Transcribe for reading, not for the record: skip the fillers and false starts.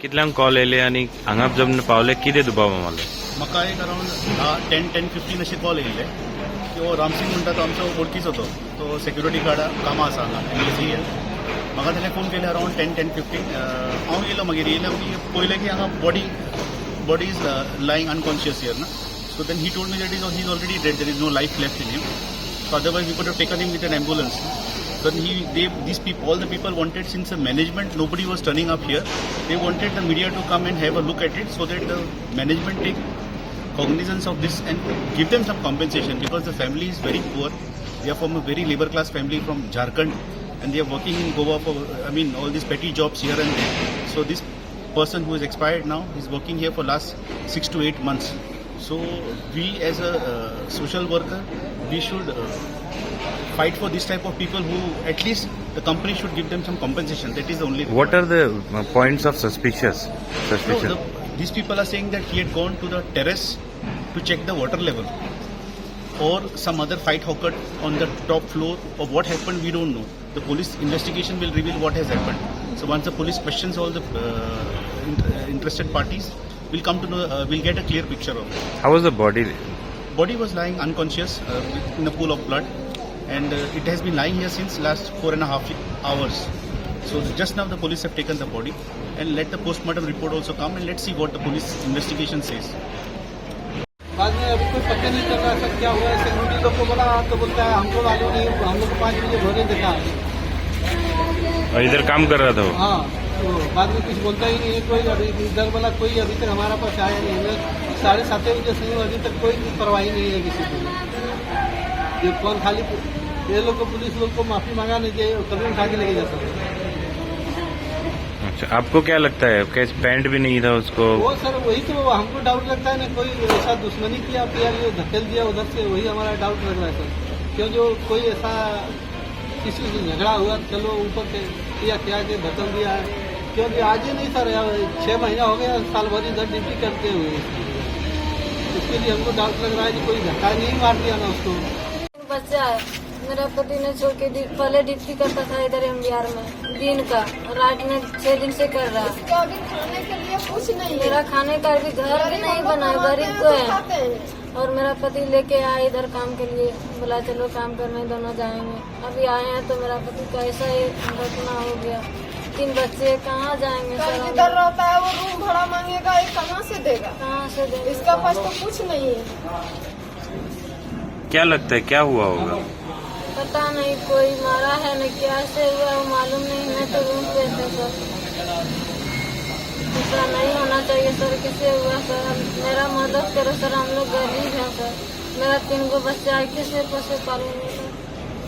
कितल्यांक कॉल येयले आनी हांगा जमन पावले, कितें दुबाव मारलो? म्हाका एक अरावंड 10:15 अशे कॉल येयले की हो रामसिंग म्हणटा तो आमचो वळखीचो तो सेक्युरिटी गार्ड कामां आसा हांगा एमएलसी. म्हाका ताणें फोन केले अरावंड 10:15. हांव येयलो मागीर की पळयलें की हांगा body is lying unconscious here ना. So then he told me that he is already dead, there is no life left in him. So otherwise we could have taken him with an ambulance. Then all the people wanted, since the management, nobody was turning up here. They wanted the media to come and have a look at it so that the management take cognizance of this and give them some compensation, because the family is very poor. They are from a very labor class family from Jharkhand and they are working in Goa for, all these petty jobs here and there. So this person who is expired now is working here for last 6 to 8 months. So we as a social worker, we should fight for this type of people who at least the company should give them some compensation. That is the only requirement. What are the points of suspicion? No, these people are saying that he had gone to the terrace to check the water level, or some other fight occurred on the top floor. Of what happened, we don't know. The police investigation will reveal what has happened. So once the police questions all the interested parties, we'll come to know, we'll get a clear picture of it. How was the body? Body was lying unconscious in a pool of blood, and it has been lying here since last 4.5 hours. So just now the police have taken the body and let the postmortem report also come, and let's see what the police investigation says. बाद में अभी कोई पता नहीं चल रहा सब क्या हुआ है. सिक्योरिटी लोग को बोला तो बोलता है हमको मालूम नहीं, हम लोग को 5 बजे भोरे देखा. और इधर काम कर रहा था वो? हाँ, तो बाद में कुछ बोलता ही नहीं है कोई. अभी इधर वाला कोई अभी तक हमारा पास आया नहीं है. 7:30 बजे से अभी तक कोई परवाही नहीं है किसी को. ये कौन खाली ये लोग को, पुलिस लोग को माफी मांगा नहीं चाहिए, कभी उठा के लेके जा सकते. अच्छा, आपको क्या लगता है? कैसे पैंट भी नहीं था उसको? वो सर वही तो हमको डाउट लगता है ना, कोई ऐसा दुश्मनी किया फिर ये धकेल दिया उधर से, वही हमारा डाउट लग रहा है सर. क्यों जो कोई ऐसा किसी से झगड़ा हुआ, चलो ऊपर से किया क्या के धकेल दिया है. क्योंकि आज ही नहीं सर, 6 महीना हो गया, साल भर इधर ड्यूटी करते हुए. उसके लिए हमको डाउट लग रहा है कि कोई धक्का नहीं मार दिया ना उसको. बच्चा है, मेरा पति ने छोड़ के पहले ड्यूटी करता था इधर एमबीआर में दिन का, रात में 6 दिन से कर रहा है. खाने के लिए कुछ नहीं, मेरा खाने का भी घर भी नहीं बना है, गरीब को है. और मेरा पति लेके आया इधर काम के लिए, बोला चलो काम करने दोनों जाएंगे. अभी आए हैं तो मेरा पति का ऐसा ही घटना हो गया. 3 बच्चे कहाँ जाएंगे सर? इधर रहता है वो, रूम भाड़ा मांगेगा, ये कहाँ से देगा? कहाँ से देंगे? इसका पास तो कुछ नहीं है. क्या लगता है क्या हुआ होगा? पता नहीं, कोई मारा है न क्या से हुआ वो मालूम नहीं. मैं तो रूम पे था सर. ऐसा नहीं होना चाहिए सर. किसे हुआ सर? मेरा मदद करो सर, हम लोग गरीब हैं सर. मेरा 3 गो बच्चा है, किसे पोसे पालूंगे सर?